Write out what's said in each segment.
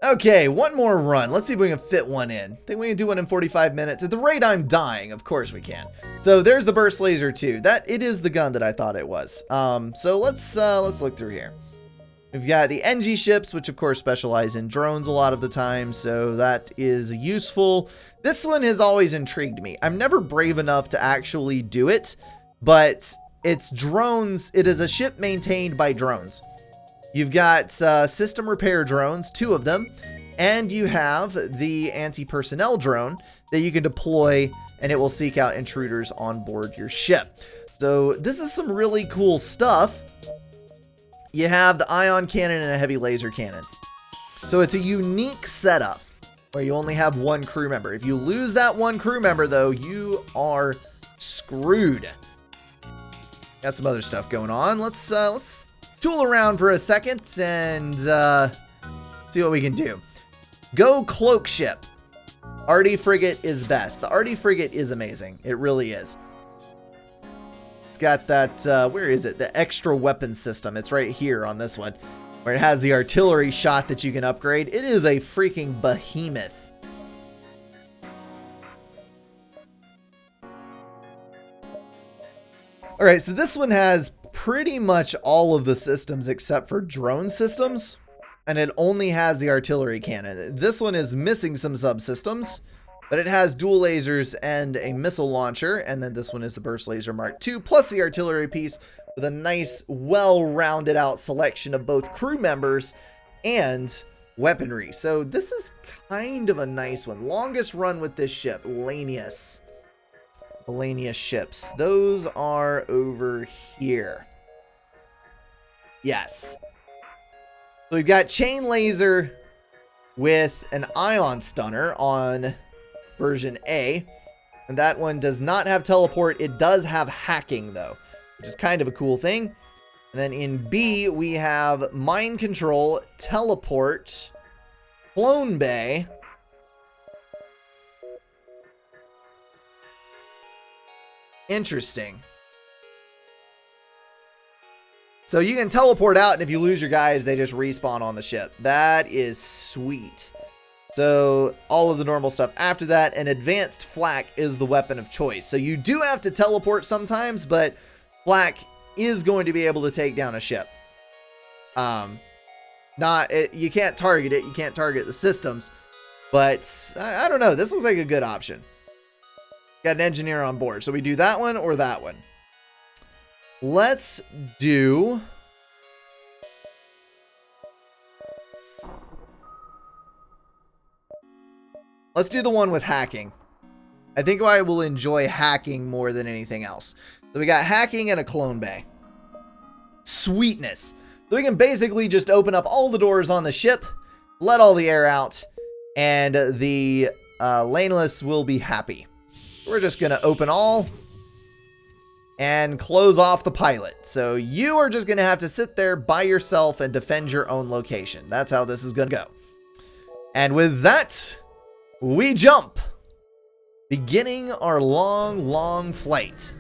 Okay, one more run. Let's see if we can fit one in. Think we can do one in 45 minutes. At the rate I'm dying, of course we can. So there's the burst laser too. It is the gun that I thought it was. So let's look through here. We've got the NG ships, which of course specialize in drones a lot of the time, so that is useful. This one has always intrigued me. I'm never brave enough to actually do it, but it's drones. It is a ship maintained by drones. You've got system repair drones, 2 of them, and you have the anti-personnel drone that you can deploy, and it will seek out intruders on board your ship. So this is some really cool stuff. You have the ion cannon and a heavy laser cannon. So it's a unique setup where you only have 1 crew member. If you lose that 1 crew member, though, you are screwed. Got some other stuff going on. Let's tool around for a second and see what we can do. Go cloak ship. Arty frigate is best. The Arty frigate is amazing. It really is. It's got that, where is it? The extra weapon system. It's right here on this one, where it has the artillery shot that you can upgrade. It is a freaking behemoth. All right, so this one has pretty much all of the systems except for drone systems, and it only has the artillery cannon. This one is missing some subsystems, but it has dual lasers and a missile launcher, and then this one is the burst laser Mark II plus the artillery piece with a nice, well-rounded out selection of both crew members and weaponry. So this is kind of a nice one. Longest run with this ship, Lanius ships. Those are over here. Yes. So we've got chain laser with an ion stunner on version A. And that one does not have teleport. It does have hacking though, which is kind of a cool thing. And then in B, we have mind control, teleport, clone bay, interesting. So you can teleport out, and if you lose your guys, they just respawn on the ship. That is sweet. So all of the normal stuff after that, and advanced flak is the weapon of choice. So you do have to teleport sometimes, but flak is going to be able to take down a ship. You can't target it. You can't target the systems, but I don't know. This looks like a good option. Got an engineer on board. So we do that one or that one. Let's do... Let's do the one with hacking. I think I will enjoy hacking more than anything else. So we got hacking and a clone bay. Sweetness. So we can basically just open up all the doors on the ship, let all the air out, and the laneless will be happy. We're just going to open all and close off the pilot. So you are just going to have to sit there by yourself and defend your own location. That's how this is going to go. And with that, we jump, beginning our long, long flight.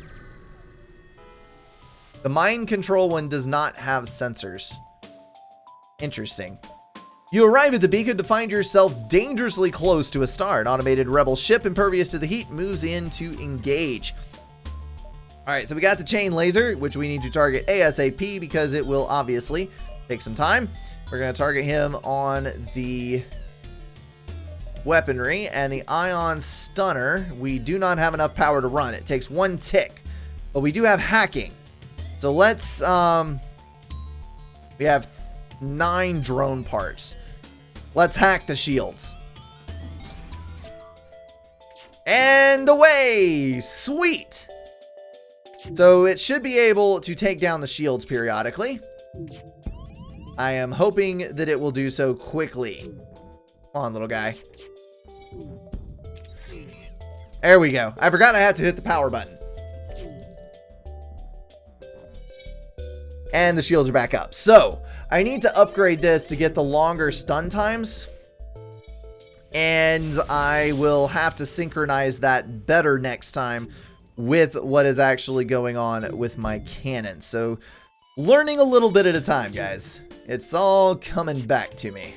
The mind control one does not have sensors. Interesting. You arrive at the beacon to find yourself dangerously close to a star. An automated rebel ship impervious to the heat moves in to engage. All right, so we got the chain laser, which we need to target ASAP because it will obviously take some time. We're going to target him on the weaponry, and the ion stunner, we do not have enough power to run. It takes 1 tick, but we do have hacking. So let's, we have 9 drone parts. Let's hack the shields. And away! Sweet! So it should be able to take down the shields periodically. I am hoping that it will do so quickly. Come on, little guy. There we go. I forgot I had to hit the power button. And the shields are back up. So I need to upgrade this to get the longer stun times. And I will have to synchronize that better next time with what is actually going on with my cannon. So learning a little bit at a time, guys. It's all coming back to me.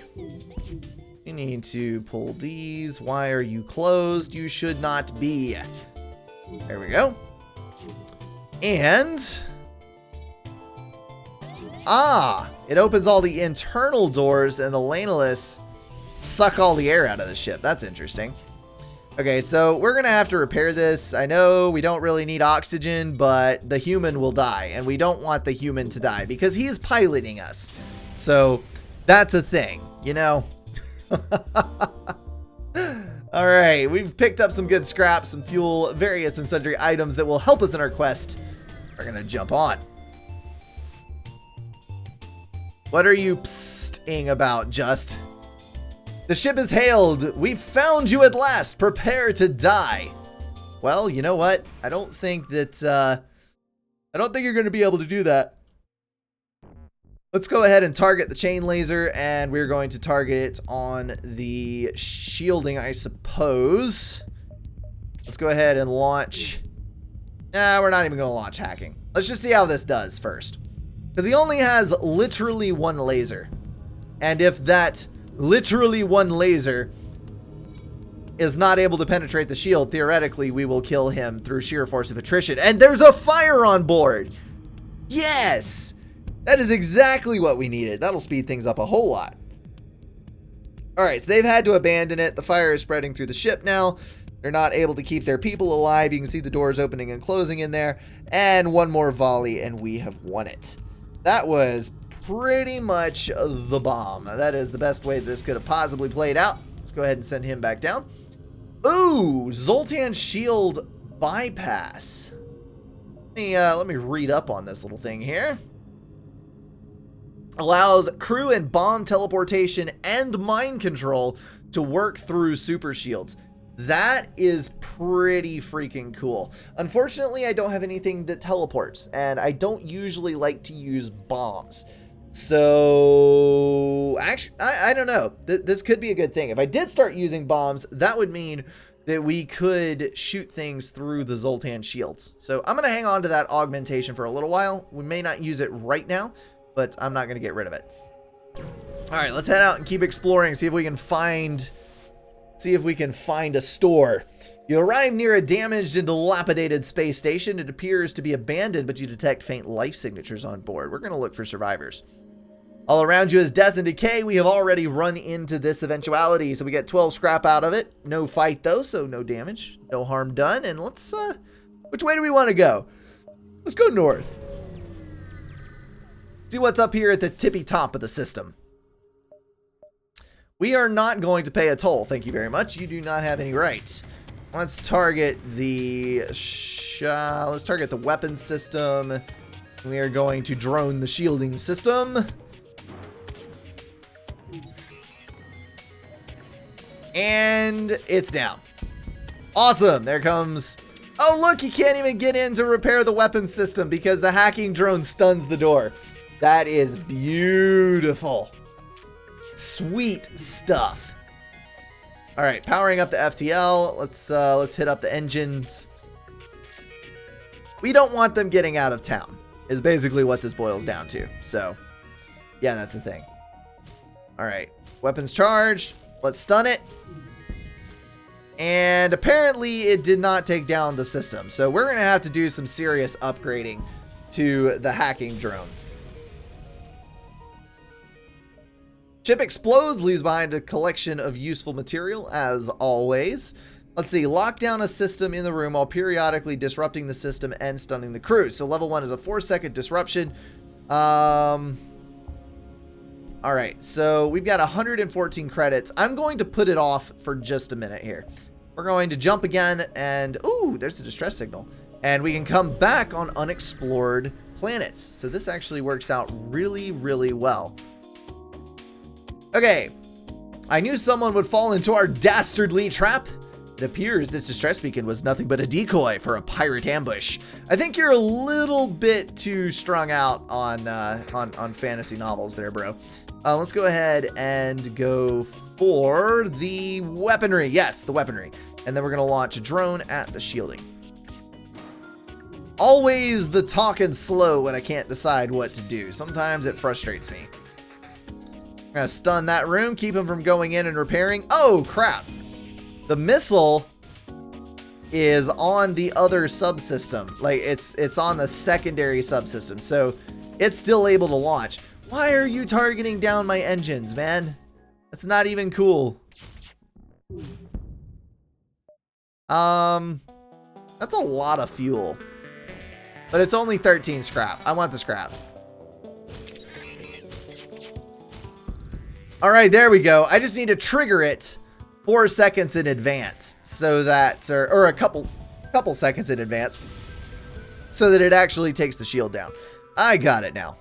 You need to pull these. Why are you closed? You should not be. There we go. And... it opens all the internal doors and the Lanolus suck all the air out of the ship. That's interesting. Okay, so we're going to have to repair this. I know we don't really need oxygen, but the human will die. And we don't want the human to die because he is piloting us. So that's a thing, you know? All right, we've picked up some good scraps, some fuel, various and sundry items that will help us in our quest. We're going to jump on. What are you psting about, Just? The ship is hailed. We've found you at last. Prepare to die. Well, you know what? I don't think that, I don't think you're going to be able to do that. Let's go ahead and target the chain laser, and we're going to target it on the shielding, I suppose. Let's go ahead and launch. Nah, we're not even going to launch hacking. Let's just see how this does first. Because he only has literally one laser. And if that literally one laser is not able to penetrate the shield, theoretically, we will kill him through sheer force of attrition. And there's a fire on board. Yes! That is exactly what we needed. That'll speed things up a whole lot. All right, so they've had to abandon it. The fire is spreading through the ship now. They're not able to keep their people alive. You can see the doors opening and closing in there. And one more volley, and we have won it. That was pretty much the bomb. That is the best way this could have possibly played out. Let's go ahead and send him back down. Ooh, Zoltan shield bypass. Let me read up on this little thing here. Allows crew and bomb teleportation and mind control to work through super shields. That is pretty freaking cool. Unfortunately, I don't have anything that teleports, and I don't usually like to use bombs. So, actually, I don't know. This could be a good thing. If I did start using bombs, that would mean that we could shoot things through the Zoltan shields. So I'm going to hang on to that augmentation for a little while. We may not use it right now, but I'm not going to get rid of it. All right, let's head out and keep exploring, see if we can find a store. You arrive near a damaged and dilapidated space station. It appears to be abandoned, but you detect faint life signatures on board. We're going to look for survivors. All around you is death and decay. We have already run into this eventuality, so we get 12 scrap out of it. No fight, though, so no damage. No harm done. And let's, which way do we want to go? Let's go north. See what's up here at the tippy top of the system. We are not going to pay a toll. Thank you very much. You do not have any right. Let's target the weapons system. We are going to drone the shielding system. And it's down. Awesome. There comes... Oh, look, he can't even get in to repair the weapons system because the hacking drone stuns the door. That is beautiful. Sweet stuff. All right, powering up the FTL. Let's hit up the engines. We don't want them getting out of town, is basically what this boils down to. So, yeah, that's the thing. All right, weapons charged. Let's stun it. And apparently it did not take down the system. So we're going to have to do some serious upgrading to the hacking drone. Ship explodes, leaves behind a collection of useful material, as always. Let's see, lock down a system in the room while periodically disrupting the system and stunning the crew. So level 1 is a 4-second disruption. All right, so we've got 114 credits. I'm going to put it off for just a minute here. We're going to jump again, and ooh, there's the distress signal. And we can come back on unexplored planets. So this actually works out really, really well. Okay, I knew someone would fall into our dastardly trap. It appears this distress beacon was nothing but a decoy for a pirate ambush. I think you're a little bit too strung out on fantasy novels there, bro. Let's go ahead and go for the weaponry. Yes, the weaponry. And then we're going to launch a drone at the shielding. Always the talking slow when I can't decide what to do. Sometimes it frustrates me. We're gonna stun that room, keep him from going in and repairing. Oh, crap. The missile is on the other subsystem. Like, it's on the secondary subsystem, so it's still able to launch. Why are you targeting down my engines, man? That's not even cool. That's a lot of fuel. But it's only 13 scrap. I want the scrap. All right, there we go. I just need to trigger it 4 seconds in advance so that, or a couple seconds in advance so that it actually takes the shield down. I got it now.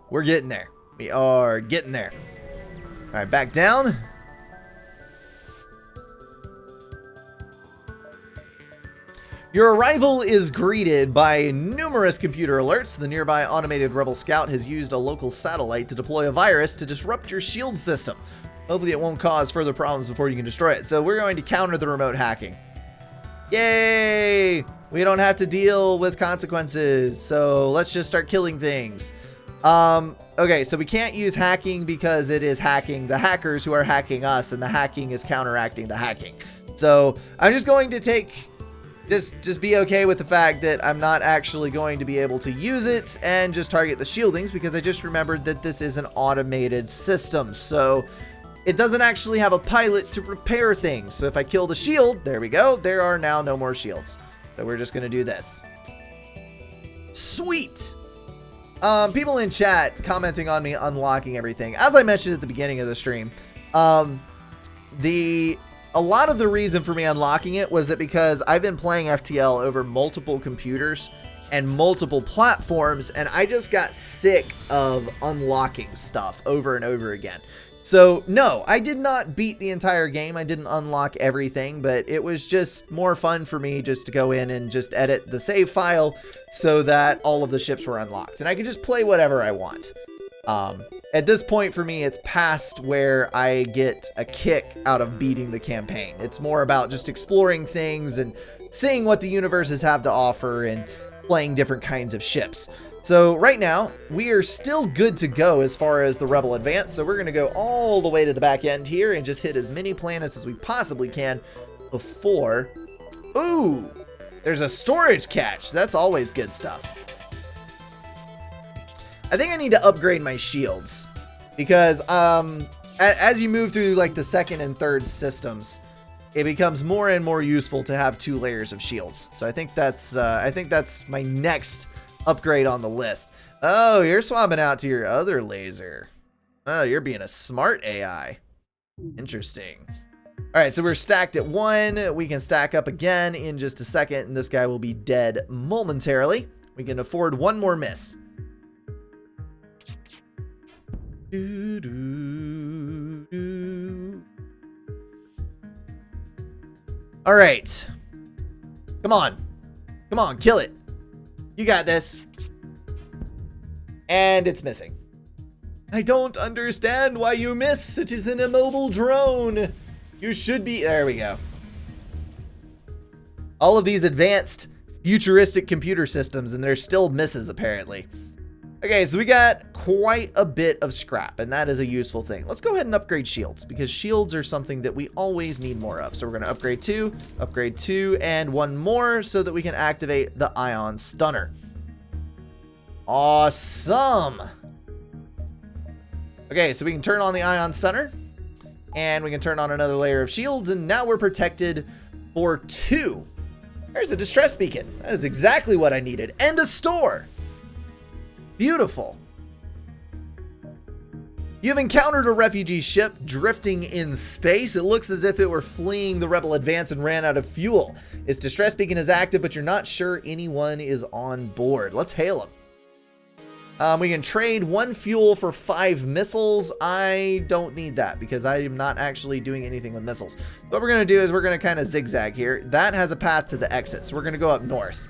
We're getting there. We are getting there. All right, back down. Your arrival is greeted by numerous computer alerts. The nearby automated rebel scout has used a local satellite to deploy a virus to disrupt your shield system. Hopefully it won't cause further problems before you can destroy it. So we're going to counter the remote hacking. Yay! We don't have to deal with consequences. So let's just start killing things. Okay, so we can't use hacking because it is hacking the hackers who are hacking us, and the hacking is counteracting the hacking. So I'm just going to take... Just be okay with the fact that I'm not actually going to be able to use it and just target the shieldings, because I just remembered that this is an automated system. So it doesn't actually have a pilot to repair things. So if I kill the shield, there we go. There are now no more shields. So we're just going to do this. Sweet. People in chat commenting on me unlocking everything. As I mentioned at the beginning of the stream, a lot of the reason for me unlocking it was that because I've been playing FTL over multiple computers and multiple platforms, and I just got sick of unlocking stuff over and over again. So no, I did not beat the entire game. I didn't unlock everything, but it was just more fun for me just to go in and just edit the save file so that all of the ships were unlocked and I could just play whatever I want. At this point for me, it's past where I get a kick out of beating the campaign. It's more about just exploring things and seeing what the universes have to offer and playing different kinds of ships. So right now, we are still good to go as far as the Rebel Advance. So we're going to go all the way to the back end here and just hit as many planets as we possibly can before... Ooh, there's a storage catch. That's always good stuff. I think I need to upgrade my shields because as you move through like the second and third systems, it becomes more and more useful to have 2 layers of shields. So I think that's my next upgrade on the list. Oh, you're swapping out to your other laser. Oh, you're being a smart AI. Interesting. All right, so we're stacked at 1. We can stack up again in just a second, and this guy will be dead momentarily. We can afford 1 more miss. All right. Come on. Come on, kill it. You got this. And it's missing. I don't understand why you miss. It is an immobile drone. You should be... There we go. All of these advanced futuristic computer systems, and there's still misses apparently. Okay, so we got quite a bit of scrap, and that is a useful thing. Let's go ahead and upgrade shields, because shields are something that we always need more of. So we're going to upgrade 2, and 1 more so that we can activate the ion stunner. Awesome. Okay, so we can turn on the ion stunner, and we can turn on another layer of shields, and now we're protected for 2. There's a distress beacon. That is exactly what I needed. And a store. Beautiful. You've encountered a refugee ship drifting in space. It looks as if it were fleeing the Rebel Advance and ran out of fuel. Its distress beacon is active, but you're not sure anyone is on board. Let's hail them. We can trade 1 fuel for 5 missiles. I don't need that because I am not actually doing anything with missiles. What we're going to do is we're going to kind of zigzag here. That has a path to the exit, so we're going to go up north.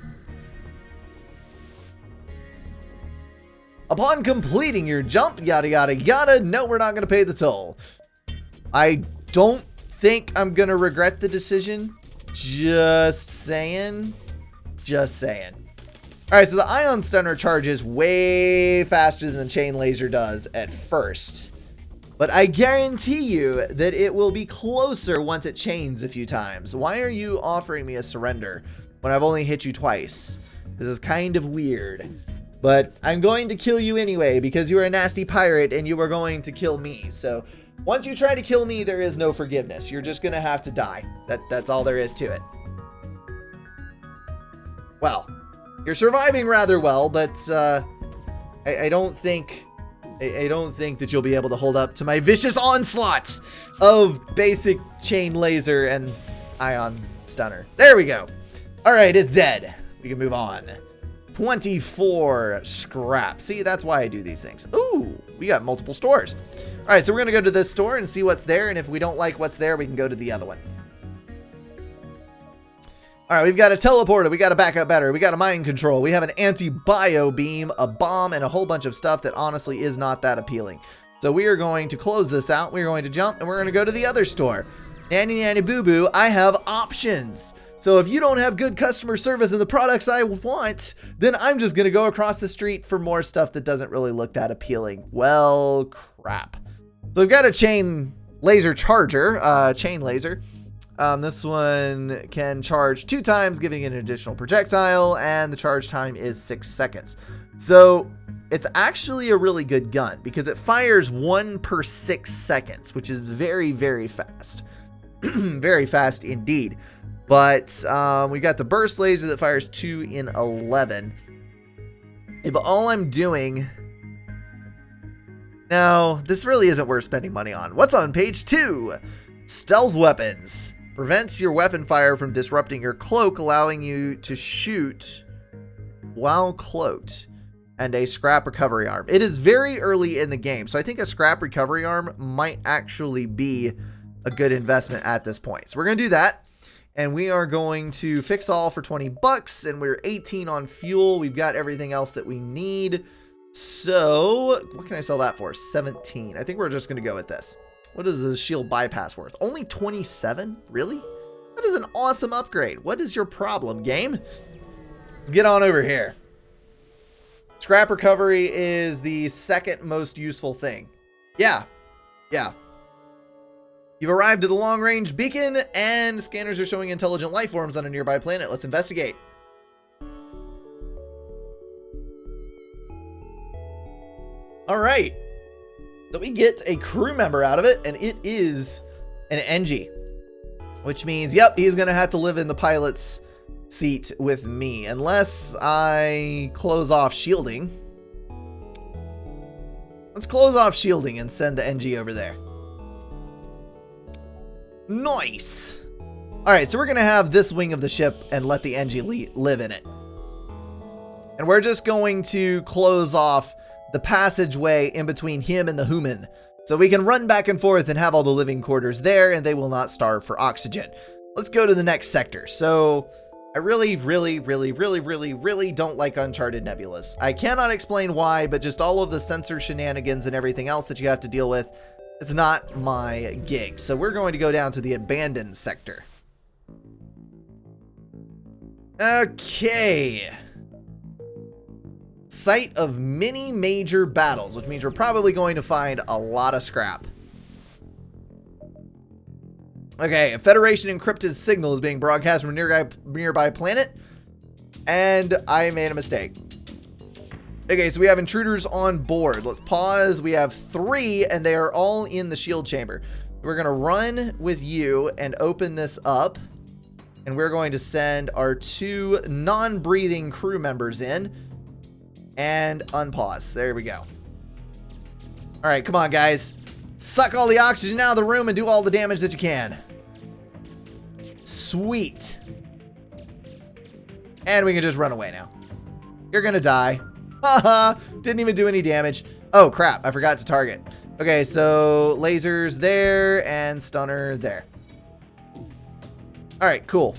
Upon completing your jump, yada, yada, yada, no, we're not going to pay the toll. I don't think I'm going to regret the decision. Just saying. Just saying. All right, so the ion stunner charges way faster than the chain laser does at first. But I guarantee you that it will be closer once it chains a few times. Why are you offering me a surrender when I've only hit you twice? This is kind of weird. But I'm going to kill you anyway because you are a nasty pirate and you are going to kill me. So once you try to kill me, there is no forgiveness. You're just going to have to die. That's all there is to it. Well, you're surviving rather well, but I don't think that you'll be able to hold up to my vicious onslaught of basic chain laser and ion stunner. There we go. All right, it's dead. We can move on. 24 scrap. See, that's why I do these things. Ooh, we got multiple stores. All right, so we're going to go to this store and see what's there. And if we don't like what's there, we can go to the other one. All right, we've got a teleporter, we got a backup battery, we got a mind control, we have an anti-bio beam, a bomb, and a whole bunch of stuff that honestly is not that appealing. So we are going to close this out, we're going to jump, and we're going to go to the other store. Nanny nanny boo boo, I have options. So if you don't have good customer service and the products I want, then I'm just going to go across the street for more stuff that doesn't really look that appealing. Well, crap. So we've got a chain laser charger, chain laser. This one can charge 2 times, giving an additional projectile, and the charge time is 6 seconds. So it's actually a really good gun because it fires 1 per 6 seconds, which is very, very fast. Very fast indeed. But we got the burst laser that fires 2 in 11. If all I'm doing... Now, this really isn't worth spending money on. What's on page 2? Stealth weapons. Prevents your weapon fire from disrupting your cloak, allowing you to shoot while cloaked. And a scrap recovery arm. It is very early in the game, so I think a scrap recovery arm might actually be a good investment at this point. So we're going to do that. And we are going to fix all for 20 bucks. And we're 18 on fuel. We've got everything else that we need. So what can I sell that for? 17. I think we're just going to go with this. What is the shield bypass worth? Only 27? Really? That is an awesome upgrade. What is your problem, game? Let's get on over here. Scrap recovery is the second most useful thing. Yeah. You've arrived at the long-range beacon, and scanners are showing intelligent life forms on a nearby planet. Let's investigate. All right. So we get a crew member out of it, and it is an NG. Which means, yep, he's going to have to live in the pilot's seat with me. Unless I close off shielding. Let's close off shielding and send the NG over there. Nice. All right, so we're going to have this wing of the ship and let the NG live in it. And we're just going to close off the passageway in between him and the human. So we can run back and forth and have all the living quarters there, and they will not starve for oxygen. Let's go to the next sector. So I really don't like Uncharted Nebulas. I cannot explain why, but just all of the sensor shenanigans and everything else that you have to deal with is not my gig. So we're going to go down to the abandoned sector. Okay. Site of many major battles, which means we're probably going to find a lot of scrap. Okay, a Federation encrypted signal is being broadcast from a nearby planet, and I made a mistake. Okay, so we have intruders on board. Let's pause. We have 3, and they are all in the shield chamber. We're going to run with you and open this up, and we're going to send our 2 non-breathing crew members in. And unpause. There we go. All right, come on, guys. Suck all the oxygen out of the room and do all the damage that you can. Sweet. And we can just run away now. You're gonna die. Haha. Didn't even do any damage. Oh, crap. I forgot to target. Okay, so lasers there and stunner there. All right, cool.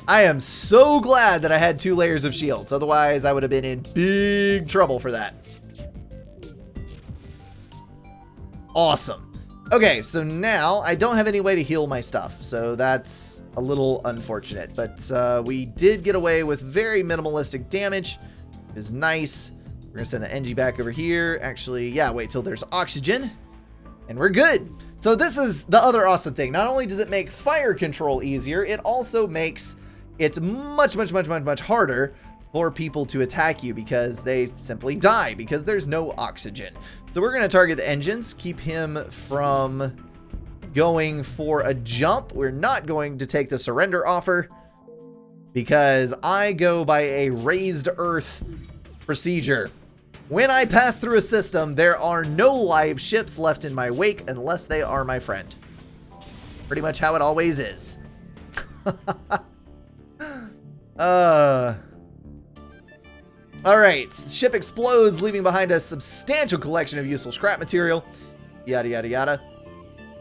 I am so glad that I had 2 layers of shields. Otherwise, I would have been in big trouble for that. Awesome. Okay, so now I don't have any way to heal my stuff. So that's a little unfortunate. But we did get away with very minimalistic damage. It is nice. We're going to send the NG back over here. Actually, yeah, wait till there's oxygen. And we're good. So this is the other awesome thing. Not only does it make fire control easier, it also makes it much harder for people to attack you because they simply die because there's no oxygen. So we're going to target the engines, keep him from going for a jump. We're not going to take the surrender offer because I go by a raised earth procedure. When I pass through a system, there are no live ships left in my wake unless they are my friend. Pretty much how it always is. Alright, the ship explodes, leaving behind a substantial collection of useful scrap material. Yada, yada, yada.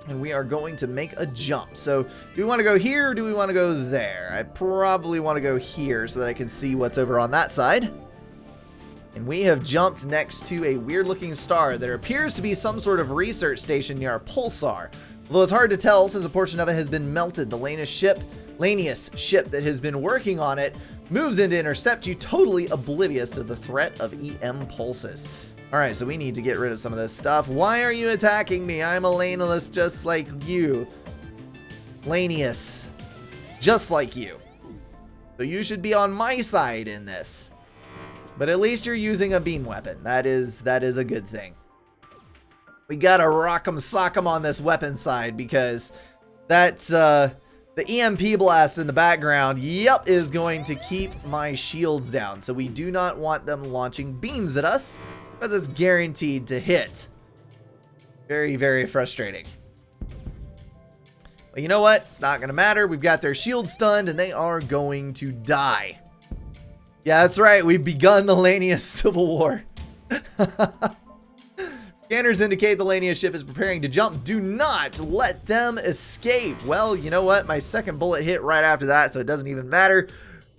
And we are going to make a jump. So, do we want to go here or do we want to go there? I probably want to go here so that I can see what's over on that side. And we have jumped next to a weird-looking star. There appears to be some sort of research station near our pulsar. Although it's hard to tell since a portion of it has been melted. The Lanius ship that has been working on it moves in to intercept you, totally oblivious to the threat of EM pulses. Alright, so we need to get rid of some of this stuff. Why are you attacking me? I'm a Lanius just like you. Lanius. Just like you. So you should be on my side in this. But at least you're using a beam weapon. That is a good thing. We gotta rock'em sock'em on this weapon side because that's the EMP blast in the background, yep, is going to keep my shields down. So we do not want them launching beams at us because it's guaranteed to hit. Very frustrating. But you know what? It's not gonna matter. We've got their shields stunned and they are going to die. Yeah, that's right. We've begun the Lanius Civil War. Scanners indicate the Lanius ship is preparing to jump. Do not let them escape. Well, you know what? My second bullet hit right after that, so it doesn't even matter.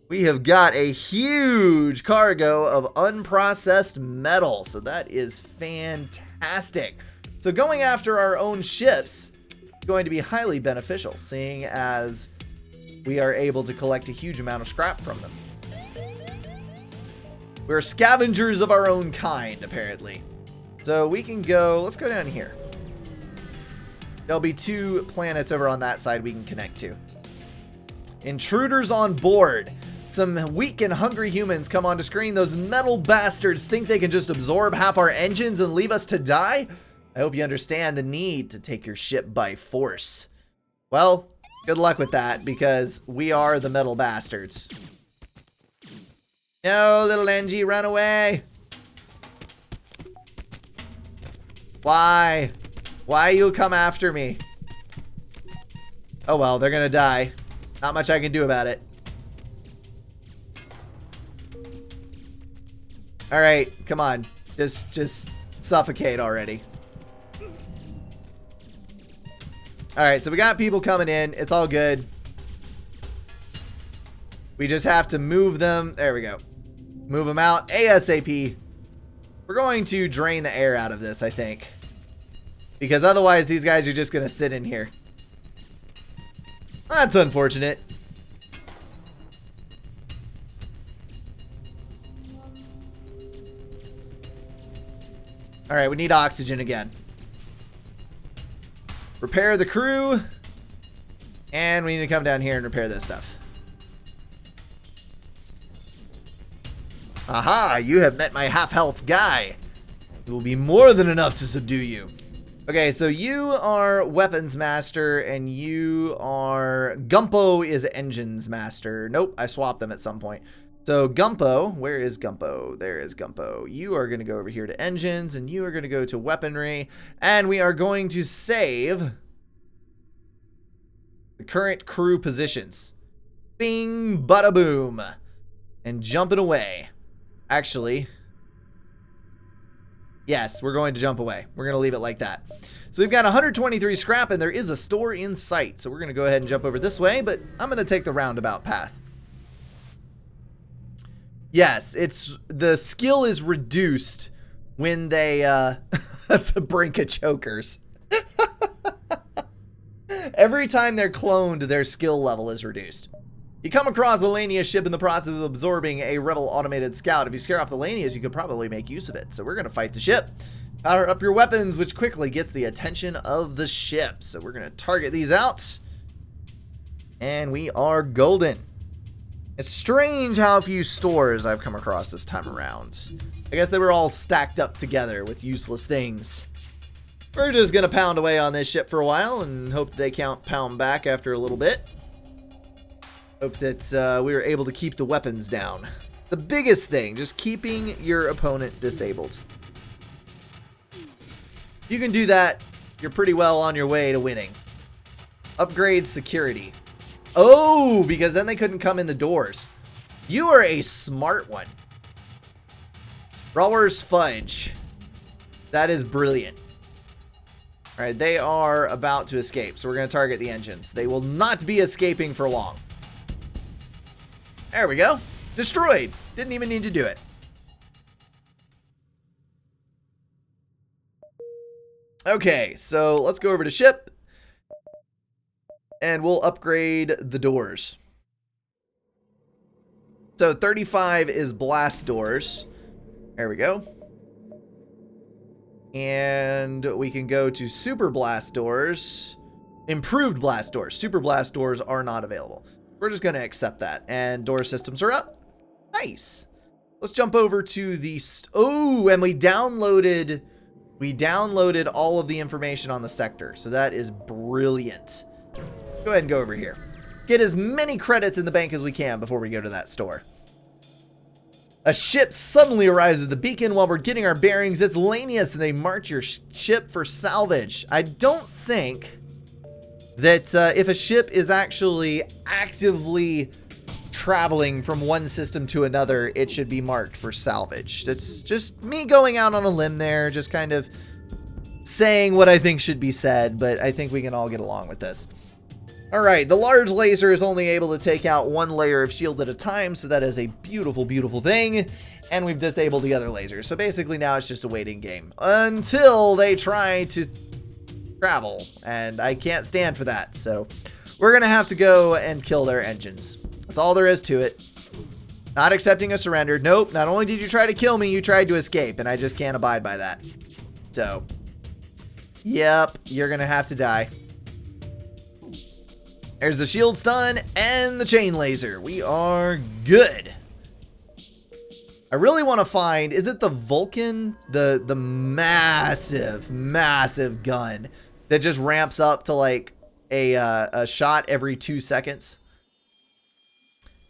We have got a huge cargo of unprocessed metal, so that is fantastic. So going after our own ships is going to be highly beneficial, seeing as we are able to collect a huge amount of scrap from them. We're scavengers of our own kind, apparently. So we can go, let's go down here. There'll be 2 planets over on that side we can connect to. Intruders on board. Some weak and hungry humans come onto screen. Those metal bastards think they can just absorb half our engines and leave us to die? I hope you understand the need to take your ship by force. Well, good luck with that because we are the metal bastards. No, little NG, run away. Why? Why you come after me? Oh well, they're gonna die. Not much I can do about it. Alright, come on. Just suffocate already. Alright, so we got people coming in. It's all good. We just have to move them. There we go. Move them out ASAP. We're going to drain the air out of this, I think. Because otherwise, these guys are just going to sit in here. That's unfortunate. Alright, we need oxygen again. Repair the crew. And we need to come down here and repair this stuff. Aha, you have met my half-health guy. It will be more than enough to subdue you. Okay, so you are weapons master and you are... Gumpo is engines master. Nope, I swapped them at some point. So Gumpo, where is Gumpo? There is Gumpo. You are going to go over here to engines and you are going to go to weaponry. And we are going to save the current crew positions. Bing, bada boom. And jump it away. Actually, yes, we're going to jump away. We're going to leave it like that. So we've got 123 scrap and there is a store in sight. So we're going to go ahead and jump over this way, but I'm going to take the roundabout path. Yes, the skill is reduced when they, the brink of chokers. Every time they're cloned, their skill level is reduced. You come across a Lanius ship in the process of absorbing a rebel automated scout. If you scare off the Lanius, you could probably make use of it. So we're going to fight the ship. Power up your weapons, which quickly gets the attention of the ship. So we're going to target these out. And we are golden. It's strange how few stores I've come across this time around. I guess they were all stacked up together with useless things. We're just going to pound away on this ship for a while and hope they can't pound back after a little bit. Hope that we were able to keep the weapons down. The biggest thing, just keeping your opponent disabled. If you can do that, you're pretty well on your way to winning. Upgrade security. Oh, because then they couldn't come in the doors. You are a smart one. Brawler's Fudge. That is brilliant. All right, they are about to escape, so we're going to target the engines. They will not be escaping for long. There we go. Destroyed. Didn't even need to do it. Okay, so let's go over to ship. And we'll upgrade the doors. So 35 is blast doors. There we go. And we can go to super blast doors. Improved blast doors. Super blast doors are not available. We're just going to accept that. And door systems are up. Nice. Let's jump over to the... Oh, and we downloaded all of the information on the sector. So that is brilliant. Go ahead and go over here. Get as many credits in the bank as we can before we go to that store. A ship suddenly arrives at the beacon while we're getting our bearings. It's Lanius, and they mark your ship for salvage. I don't think that if a ship is actually actively traveling from one system to another, it should be marked for salvage. That's just me going out on a limb there, just kind of saying what I think should be said, but I think we can all get along with this. All right, the large laser is only able to take out one layer of shield at a time, so that is a beautiful, beautiful thing. And we've disabled the other lasers. So basically now it's just a waiting game until they try to travel, and I can't stand for that. So we're going to have to go and kill their engines. That's all there is to it. Not accepting a surrender. Nope, not only did you try to kill me, you tried to escape, and I just can't abide by that. So, yep, you're going to have to die. There's the shield stun and the chain laser. We are good. I really want to find, is it the Vulcan? The massive, massive gun that just ramps up to like a shot every 2 seconds.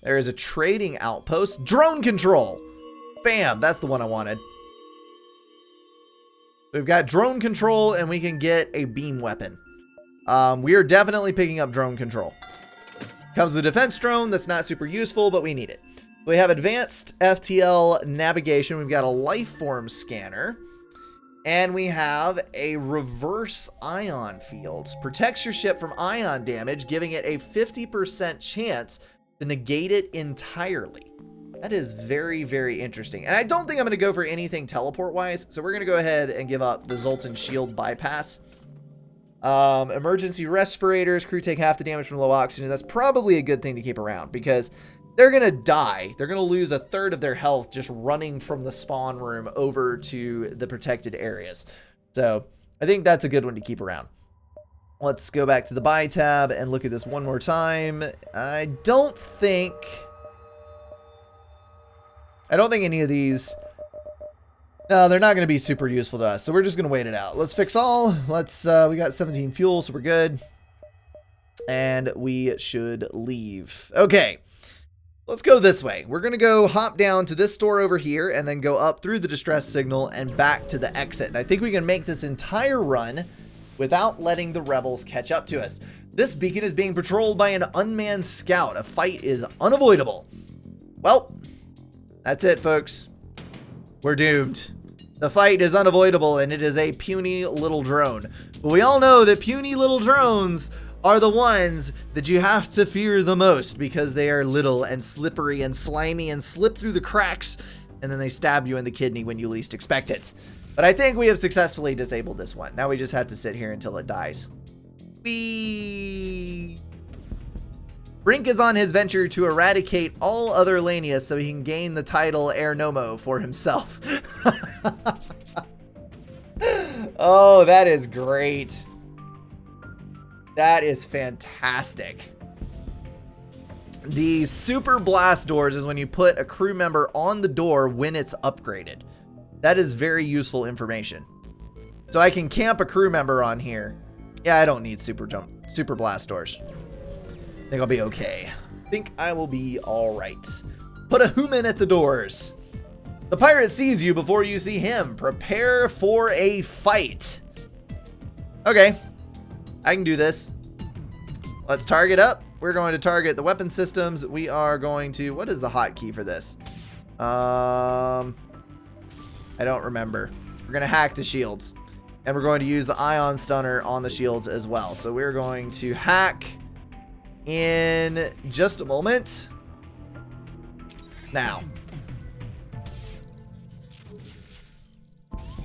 There is a trading outpost. Drone control. Bam, that's the one I wanted. We've got drone control and we can get a beam weapon. We are definitely picking up drone control. Comes with a defense drone. That's not super useful, but we need it. We have advanced FTL navigation. We've got a life form scanner. And we have a reverse ion field. Protects your ship from ion damage, giving it a 50% chance to negate it entirely. That is very, very interesting. And I don't think I'm going to go for anything teleport-wise. So we're going to go ahead and give up the Zoltan shield bypass. Emergency respirators. Crew take half the damage from low oxygen. That's probably a good thing to keep around because they're going to die. They're going to lose a third of their health just running from the spawn room over to the protected areas. So I think that's a good one to keep around. Let's go back to the buy tab and look at this one more time. I don't think any of these... No, they're not going to be super useful to us, so we're just going to wait it out. Let's fix all. We got 17 fuel, so we're good. And we should leave. Okay, let's go this way. We're going to go hop down to this store over here and then go up through the distress signal and back to the exit. And I think we can make this entire run without letting the rebels catch up to us. This beacon is being patrolled by an unmanned scout. A fight is unavoidable. Well, that's it, folks. We're doomed. The fight is unavoidable, and it is a puny little drone. But we all know that puny little drones are the ones that you have to fear the most because they are little and slippery and slimy and slip through the cracks, and then they stab you in the kidney when you least expect it. But I think we have successfully disabled this one. Now we just have to sit here until it dies. Brink is on his venture to eradicate all other Lanius so he can gain the title Air Nomo for himself. Oh, that is great. That is fantastic. The super blast doors is when you put a crew member on the door when it's upgraded. That is very useful information. So I can camp a crew member on here. Yeah, I don't need super blast doors. I think I'll be okay. I think I will be all right. Put a human at the doors. The pirate sees you before you see him. Prepare for a fight. Okay, I can do this. Let's target up. We're going to target the weapon systems. We are going to, what is the hotkey for this? I don't remember. We're going to hack the shields. And we're going to use the ion stunner on the shields as well. So we're going to hack in just a moment. Now.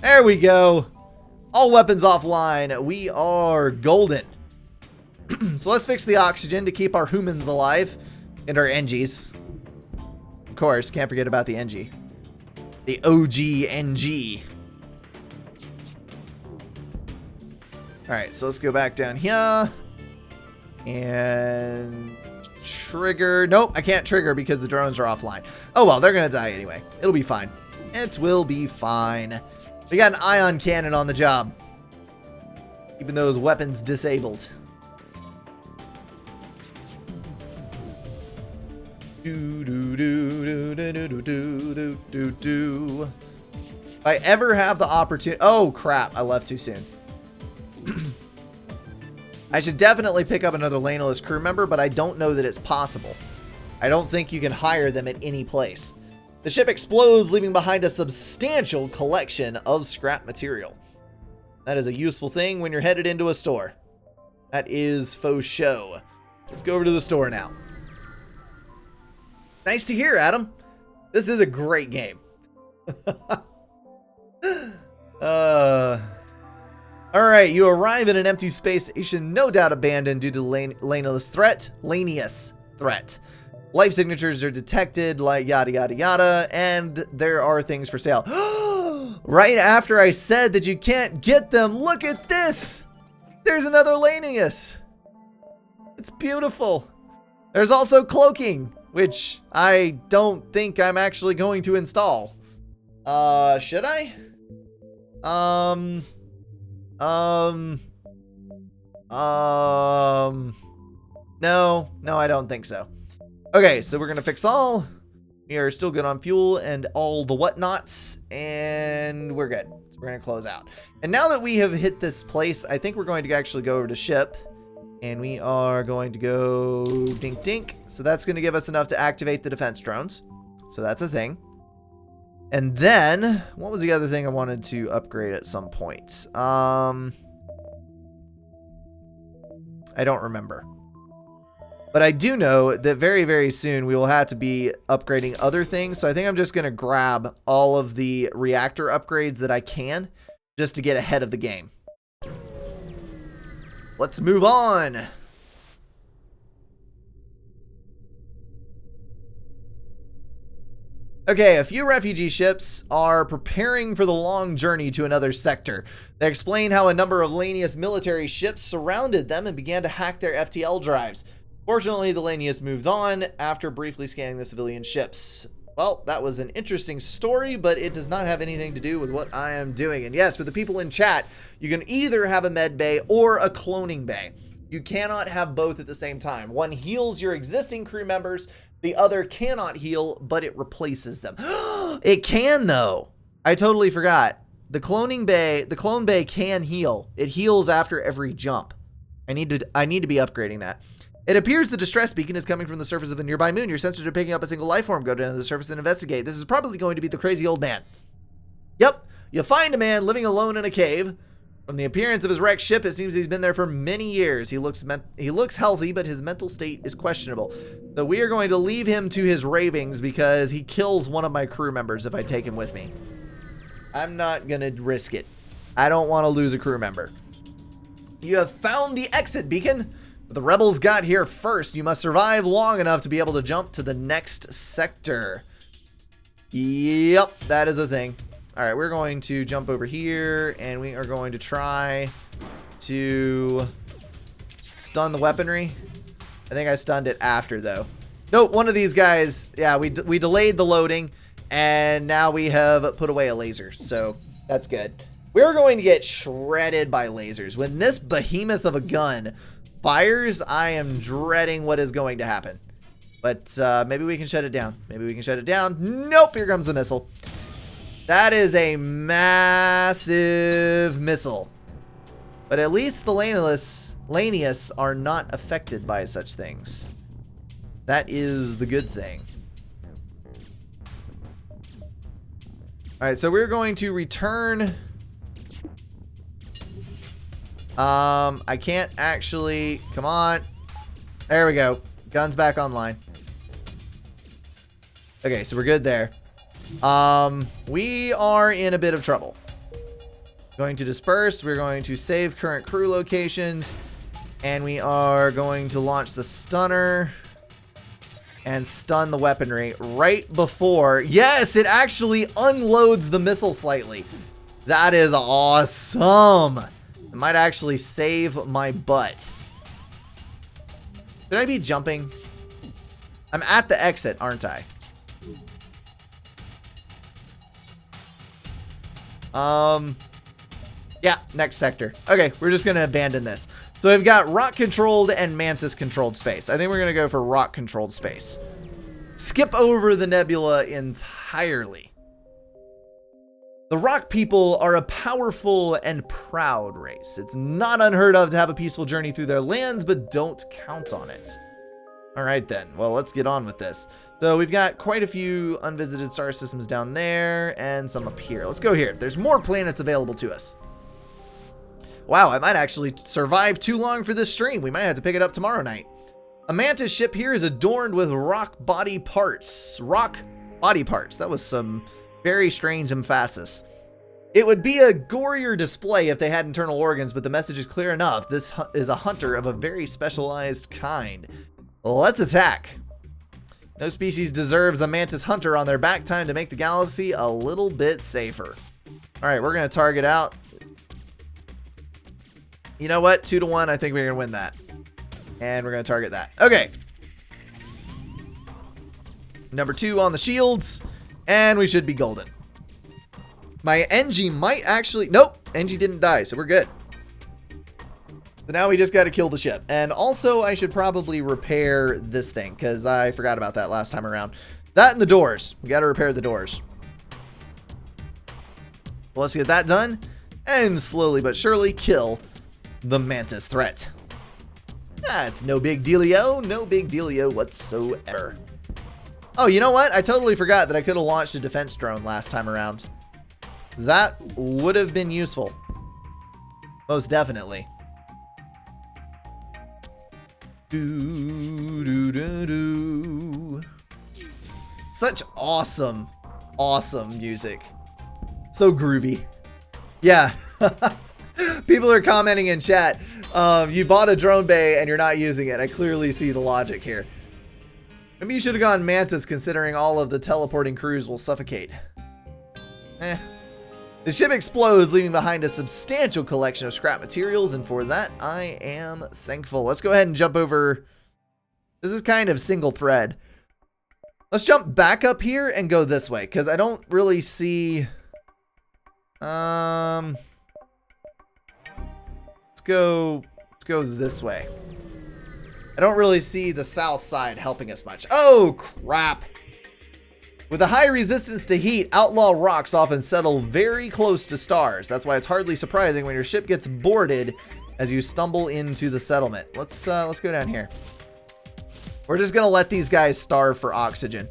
There we go. All weapons offline. We are golden. So let's fix the oxygen to keep our humans alive. And our NGs. Of course, can't forget about the NG. The OG NG. Alright, so let's go back down here. And trigger. Nope, I can't trigger because the drones are offline. Oh well, they're going to die anyway. It'll be fine. It will be fine. We got an ion cannon on the job. Keeping those weapons disabled. Do do do do do do do do do. If I ever have the opportunity. Oh crap! I left too soon. I should definitely pick up another laneless crew member, but I don't know that it's possible. I don't think you can hire them at any place. The ship explodes, leaving behind a substantial collection of scrap material. That is a useful thing when you're headed into a store. That is faux show. Let's go over to the store now. Nice to hear, Adam. This is a great game. Alright, you arrive in an empty space station, no doubt abandoned due to Lanius threat. Life signatures are detected, like yada yada yada, and there are things for sale. Right after I said that you can't get them, look at this! There's another Lanius. It's beautiful. There's also cloaking, which I don't think I'm actually going to install. Should I? No, I don't think so. Okay, so we're gonna fix all. We are still good on fuel and all the whatnots, and we're good. So we're gonna close out. And now that we have hit this place, I think we're going to actually go over to ship, and we are going to go dink dink. So that's gonna give us enough to activate the defense drones. So that's a thing. And then, what was the other thing I wanted to upgrade at some point? I don't remember. But I do know that very, very soon we will have to be upgrading other things. So I think I'm just going to grab all of the reactor upgrades that I can just to get ahead of the game. Let's move on. Okay, a few refugee ships are preparing for the long journey to another sector. They explain how a number of Lanius military ships surrounded them and began to hack their FTL drives. Fortunately, the Lanius moved on after briefly scanning the civilian ships. Well, that was an interesting story, but it does not have anything to do with what I am doing. And yes, for the people in chat, you can either have a med bay or a cloning bay. You cannot have both at the same time. One heals your existing crew members, the other cannot heal, but it replaces them. It can though. I totally forgot. The clone bay can heal. It heals after every jump. I need to be upgrading that. It appears the distress beacon is coming from the surface of the nearby moon. Your sensors are picking up a single life form. Go down to the surface and investigate. This is probably going to be the crazy old man. Yep, you find a man living alone in a cave. From the appearance of his wrecked ship, it seems he's been there for many years. He looks healthy, but his mental state is questionable. So we are going to leave him to his ravings because he kills one of my crew members if I take him with me. I'm not going to risk it. I don't want to lose a crew member. You have found the exit beacon. The rebels got here first. You must survive long enough to be able to jump to the next sector. Yep, that is a thing. All right, we're going to jump over here, and we are going to try to stun the weaponry. I think I stunned it after, though. Nope, one of these guys, yeah, we delayed the loading, and now we have put away a laser, so that's good. We're going to get shredded by lasers. When this behemoth of a gun fires, I am dreading what is going to happen. But maybe we can shut it down. Maybe we can shut it down. Nope, here comes the missile. That is a massive missile. But at least the Lanius are not affected by such things. That is the good thing. Alright, so we're going to return. I can't actually. Come on. There we go. Gun's back online. Okay, so we're good there. We are in a bit of trouble. Going to disperse. We're going to save current crew locations. And we are going to launch the stunner. And stun the weaponry right before. Yes, it actually unloads the missile slightly. That is awesome. It might actually save my butt. Should I be jumping? I'm at the exit, aren't I? Yeah, next sector. Okay, we're just gonna abandon this. So we've got rock controlled and mantis controlled space. I think we're gonna go for rock controlled space. Skip over the nebula entirely. The rock people are a powerful and proud race. It's not unheard of to have a peaceful journey through their lands, but don't count on it. All right then, well, let's get on with this. So we've got quite a few unvisited star systems down there and some up here. Let's go here. There's more planets available to us. Wow, I might actually survive too long for this stream. We might have to pick it up tomorrow night. A mantis ship here is adorned with rock body parts. Rock body parts. That was some very strange emphasis. It would be a gorier display if they had internal organs, but the message is clear enough. This is a hunter of a very specialized kind. Let's attack. No species deserves a mantis hunter on their back. Time to make the galaxy a little bit safer. All right, we're going to target out. You know what? 2-1. I think we're going to win that. And we're going to target that. Okay. Number 2 on the shields. And we should be golden. My NG might actually... Nope. NG didn't die, so we're good. So now we just got to kill the ship. And also, I should probably repair this thing, because I forgot about that last time around. That and the doors. We got to repair the doors. Well, let's get that done. And slowly but surely kill the mantis threat. It's no big dealio. No big dealio whatsoever. Oh, you know what? I totally forgot that I could have launched a defense drone last time around. That would have been useful. Most definitely. Such awesome, awesome music. So groovy. Yeah. People are commenting in chat. You bought a drone bay and you're not using it. I clearly see the logic here. Maybe you should have gone mantis, considering all of the teleporting crews will suffocate. The ship explodes, leaving behind a substantial collection of scrap materials, and for that, I am thankful. Let's go ahead and jump over. This is kind of single thread. Let's jump back up here and go this way, because I don't really see... Let's go this way. I don't really see the south side helping us much. Oh, crap. With a high resistance to heat, outlaw rocks often settle very close to stars. That's why it's hardly surprising when your ship gets boarded as you stumble into the settlement. Let's go down here. We're just gonna let these guys starve for oxygen.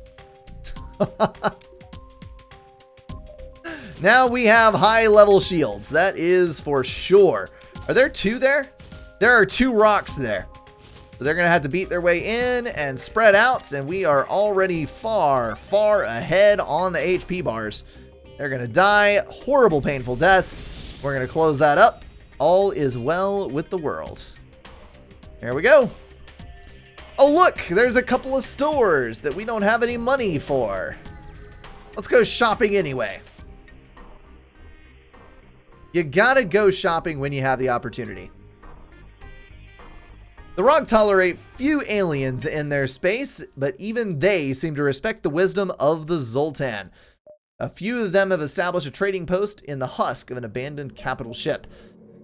Now we have high level shields. That is for sure. Are there 2 there? There are 2 rocks there. So they're going to have to beat their way in and spread out, and we are already far, far ahead on the HP bars. They're going to die. Horrible, painful deaths. We're going to close that up. All is well with the world. There we go. Oh, look, there's a couple of stores that we don't have any money for. Let's go shopping anyway. You gotta go shopping when you have the opportunity. The Rock tolerate few aliens in their space, but even they seem to respect the wisdom of the Zoltan. A few of them have established a trading post in the husk of an abandoned capital ship.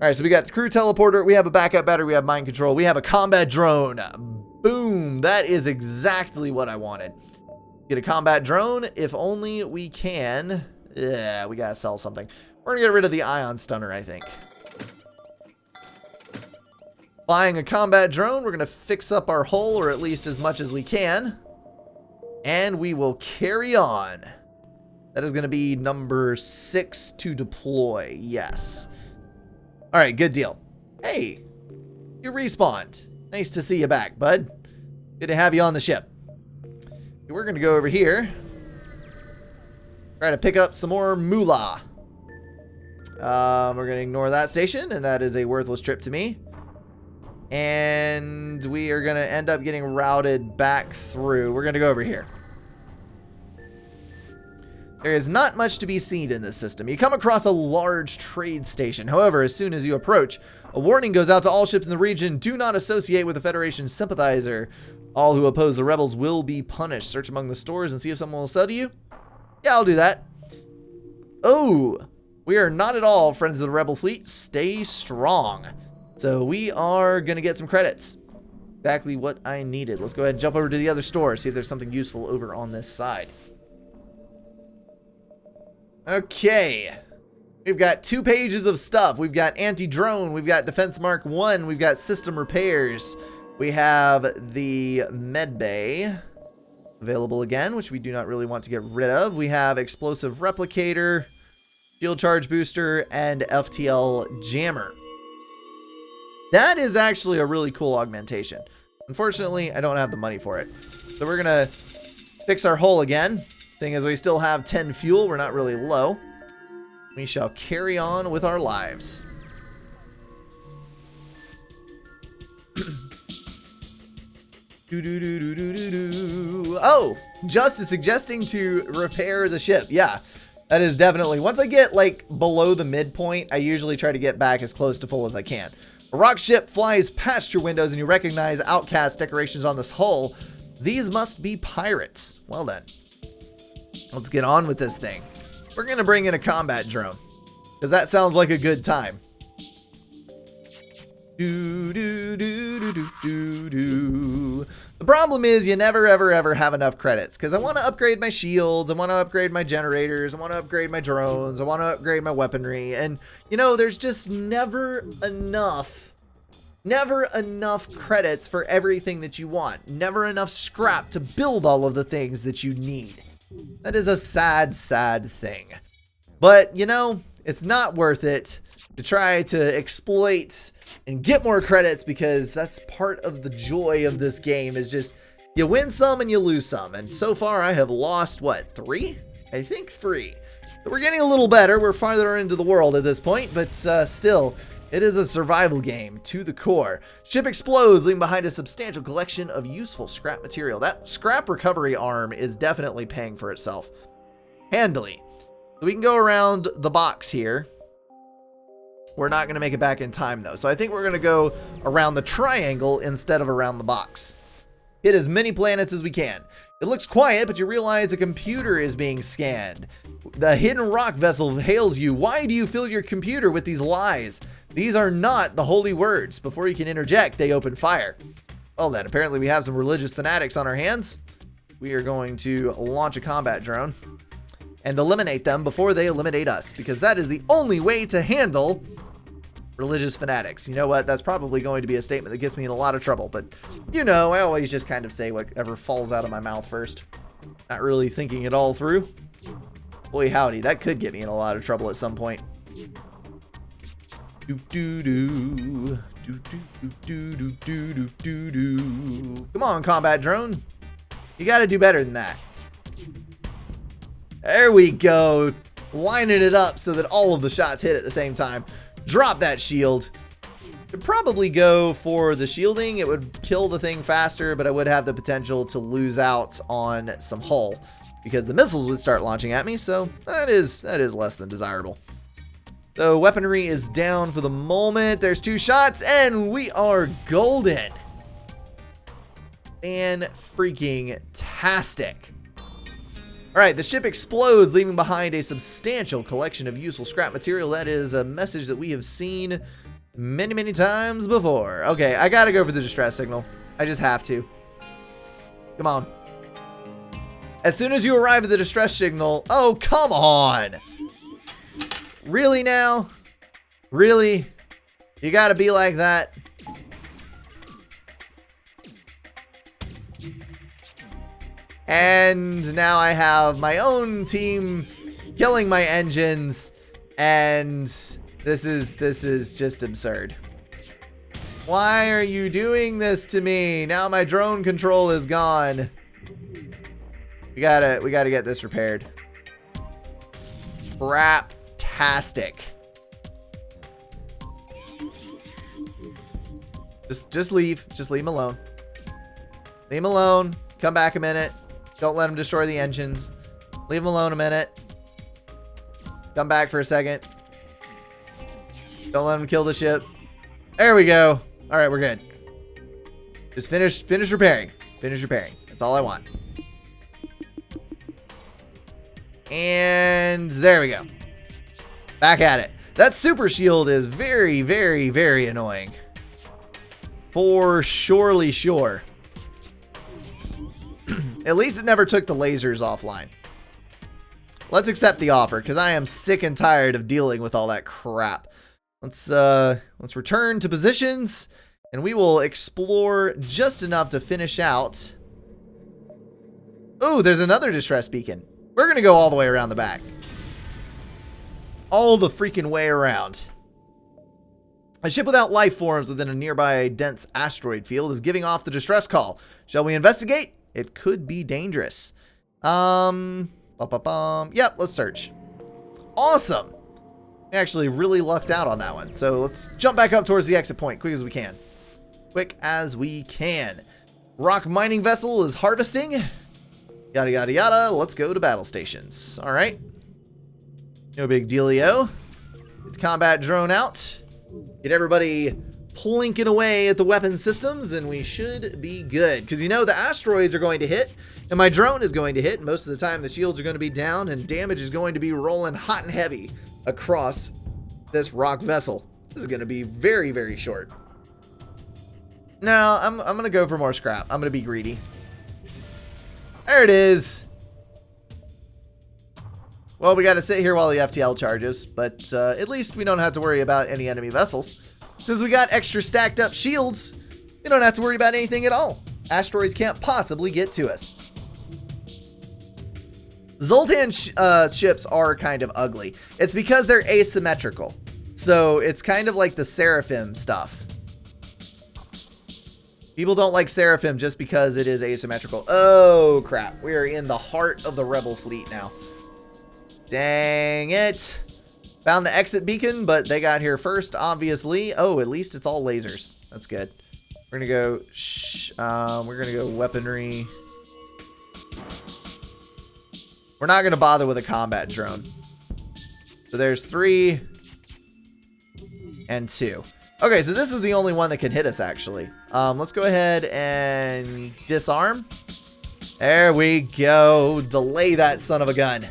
All right, so we got the crew teleporter, we have a backup battery, we have mind control, we have a combat drone. Boom, that is exactly what I wanted. Get a combat drone, if only we can. Yeah, we gotta sell something. We're gonna get rid of the ion stunner, I think. Buying a combat drone, we're gonna fix up our hull, or at least as much as we can. And we will carry on. That is gonna be number 6 to deploy, yes. All right, good deal. Hey, you respawned. Nice to see you back, bud. Good to have you on the ship. We're going to go over here. Try to pick up some more moolah. We're going to ignore that station, and that is a worthless trip to me. And we are going to end up getting routed back through. We're going to go over here. There is not much to be seen in this system. You come across a large trade station. However, as soon as you approach, a warning goes out to all ships in the region. Do not associate with the Federation sympathizer. All who oppose the rebels will be punished. Search among the stores and see if someone will sell to you. Yeah, I'll do that. Oh, we are not at all friends of the rebel fleet. Stay strong. So we are going to get some credits. Exactly what I needed. Let's go ahead and jump over to the other store. See if there's something useful over on this side. Okay, we've got 2 pages of stuff. We've got anti-drone, we've got Defense Mark 1, we've got system repairs. We have the med bay available again, which we do not really want to get rid of. We have explosive replicator, shield charge booster, and FTL jammer. That is actually a really cool augmentation. Unfortunately, I don't have the money for it. So we're gonna fix our hull again. Seeing as we still have 10 fuel, we're not really low. We shall carry on with our lives. Oh, Just is suggesting to repair the ship. Yeah, that is definitely. Once I get like below the midpoint, I usually try to get back as close to full as I can. A rock ship flies past your windows and you recognize outcast decorations on this hull. These must be pirates. Well then. Let's get on with this thing. We're going to bring in a combat drone, because that sounds like a good time. The problem is you never, ever have enough credits, because I want to upgrade my shields, I want to upgrade my generators, I want to upgrade my drones, I want to upgrade my weaponry, and, you know, there's just never enough credits for everything that you want. Never enough scrap to build all of the things that you need. That is a sad, sad thing. But, you know, it's not worth it to try to exploit and get more credits, because that's part of the joy of this game, is just you win some and you lose some. And so far I have lost, what, 3? I think 3. But we're getting a little better. We're farther into the world at this point, but still, it is a survival game to the core. Ship explodes, leaving behind a substantial collection of useful scrap material. That scrap recovery arm is definitely paying for itself handily. So we can go around the box here. We're not going to make it back in time, though. So I think we're going to go around the triangle instead of around the box. Hit as many planets as we can. It looks quiet, but you realize a computer is being scanned. The hidden rock vessel hails you. Why do you fill your computer with these lies? These are not the holy words. Before you can interject, they open fire. Well then, apparently we have some religious fanatics on our hands. We are going to launch a combat drone and eliminate them before they eliminate us, because that is the only way to handle religious fanatics. You know what? That's probably going to be a statement that gets me in a lot of trouble, but you know, I always just kind of say whatever falls out of my mouth first. Not really thinking it all through. Boy howdy, that could get me in a lot of trouble at some point. Come on, combat drone. You gotta do better than that. There we go. Lining it up so that all of the shots hit at the same time. Drop that shield. Could probably go for the shielding. It would kill the thing faster, but I would have the potential to lose out on some hull, because the missiles would start launching at me, so that is less than desirable. So weaponry is down for the moment. There's 2 shots, and we are golden. Fan-freaking-tastic. All right, the ship explodes, leaving behind a substantial collection of useful scrap material. That is a message that we have seen many, many times before. Okay, I gotta go for the distress signal. I just have to. Come on. As soon as you arrive at the distress signal... Oh, come on! Really now? Really? You gotta be like that? And now I have my own team killing my engines, and this is just absurd. Why are you doing this to me? Now my drone control is gone. We gotta get this repaired. Crap-tastic. Just leave. Just leave him alone. Leave him alone. Come back a minute. Don't let him destroy the engines. Leave him alone a minute. Come back for a second. Don't let him kill the ship. There we go. All right, we're good. Just finish repairing. Finish repairing. That's all I want. And there we go. Back at it. That super shield is very, very, very annoying. For surely sure. At least it never took the lasers offline. Let's accept the offer, because I am sick and tired of dealing with all that crap. Let's return to positions, and we will explore just enough to finish out. Oh, there's another distress beacon. We're going to go all the way around the back. All the freaking way around. A ship without life forms within a nearby dense asteroid field is giving off the distress call. Shall we investigate? It could be dangerous. Yep, let's search. Awesome. We actually really lucked out on that one. So let's jump back up towards the exit point quick as we can. Quick as we can. Rock mining vessel is harvesting. Yada, yada, yada. Let's go to battle stations. All right. No big dealio. Get the combat drone out. Get everybody plinking away at the weapon systems, and we should be good. Because, you know, the asteroids are going to hit, and my drone is going to hit. And most of the time, the shields are going to be down, and damage is going to be rolling hot and heavy across this rock vessel. This is going to be very, very short. No, I'm going to go for more scrap. I'm going to be greedy. There it is. Well, we got to sit here while the FTL charges, but at least we don't have to worry about any enemy vessels. Since we got extra stacked up shields, we don't have to worry about anything at all. Asteroids can't possibly get to us. Zoltan ships are kind of ugly. It's because they're asymmetrical. So it's kind of like the Seraphim stuff. People don't like Seraphim just because it is asymmetrical. Oh, crap. We are in the heart of the Rebel fleet now. Dang it. Found the exit beacon, but they got here first, obviously. Oh, at least it's all lasers. That's good. We're gonna go. We're gonna go weaponry. We're not gonna bother with a combat drone. So there's 3 and 2. Okay, so this is the only one that can hit us, actually. Let's go ahead and disarm. There we go. Delay that son of a gun.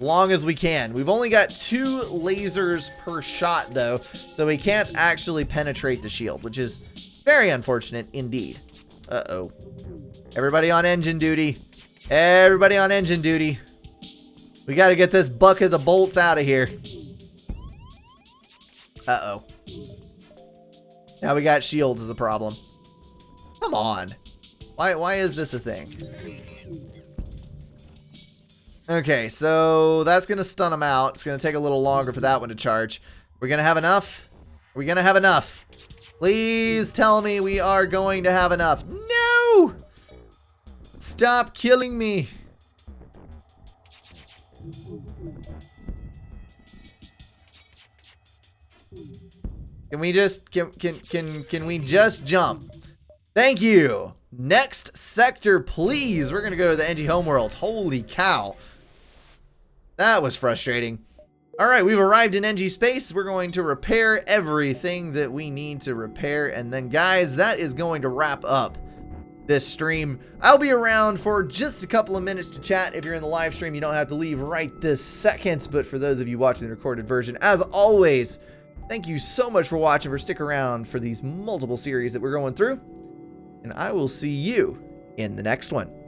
Long as we can. We've only got 2 lasers per shot, though, so we can't actually penetrate the shield, which is very unfortunate indeed. Uh-oh. Everybody on engine duty. Everybody on engine duty. We got to get this bucket of bolts out of here. Uh-oh. Now we got shields as a problem. Come on. Why is this a thing? Okay, so that's going to stun them out. It's going to take a little longer for that one to charge. We're going to have enough? Are we going to have enough? Please tell me we are going to have enough. No! Stop killing me. Can we just can we just jump? Thank you. Next sector, please. We're gonna go to the NG homeworlds. Holy cow. That was frustrating. All right, we've arrived in NG space. We're going to repair everything that we need to repair. And then, guys, that is going to wrap up this stream. I'll be around for just a couple of minutes to chat. If you're in the live stream, you don't have to leave right this second. But for those of you watching the recorded version, as always, thank you so much for watching, for sticking around for these multiple series that we're going through. And I will see you in the next one.